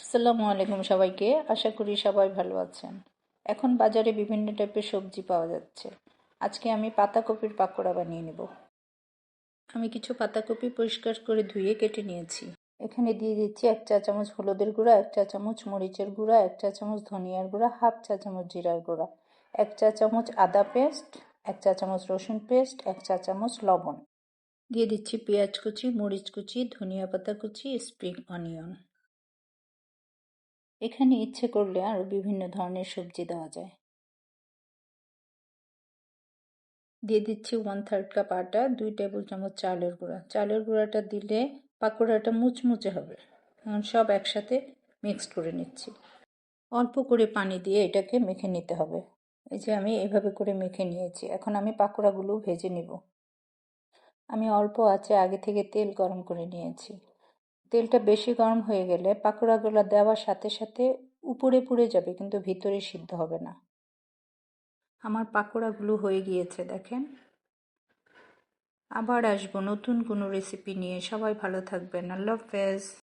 আসসালামু আলাইকুম সবাইকে। আশা করি সবাই ভালো আছেন। এখন বাজারে বিভিন্ন টাইপের সবজি পাওয়া যাচ্ছে। আজকে আমি পাতাকপির পাকোড়া বানিয়ে নেব। আমি কিছু পাতাকপি পরিষ্কার করে ধুয়ে কেটে নিয়েছি। এখানে দিয়ে দিচ্ছি 1 চা চামচ হলুদের গুঁড়া, 1 চা চামচ মরিচের গুঁড়া, 1 চা চামচ ধনিয়ার গুঁড়া, হাফ চা চামচ জিরার গুঁড়া, 1 চা চামচ আদা পেস্ট, 1 চা চামচ রসুন পেস্ট, 1 চা চামচ লবণ। দিয়ে দিচ্ছি পেঁয়াজ কুচি, মরিচ কুচি, ধনিয়া পাতা কুচি, স্প্রিং অনিয়ন। এখানে ইচ্ছে করলে আরও বিভিন্ন ধরনের সবজি দেওয়া যায়। দিয়ে দিচ্ছি 1/3 কাপ আটা, 2 টেবিল চামচ চালের গুঁড়া। চালের গুঁড়াটা দিলে পাকোড়াটা মুচমুচে হবে। সব একসাথে মিক্সড করে নিচ্ছি। অল্প করে পানি দিয়ে এটাকে মেখে নিতে হবে। এই যে আমি এভাবে করে মেখে নিয়েছি। এখন আমি পাকোড়াগুলো ভেজে নেব। আমি অল্প আঁচে আগে থেকে তেল গরম করে নিয়েছি। তেলটা বেশি গরম হয়ে গেলে পাকোড়াগুলো দেওয়ার সাথে সাথে উপরে পুড়ে যাবে, কিন্তু ভিতরে সিদ্ধ হবে না। আমার পাকোড়াগুলো হয়ে গিয়েছে, দেখেন। আবার আসবো নতুন কোনো রেসিপি নিয়ে। সবাই ভালো থাকবেন। আল্লাহ হাফেজ।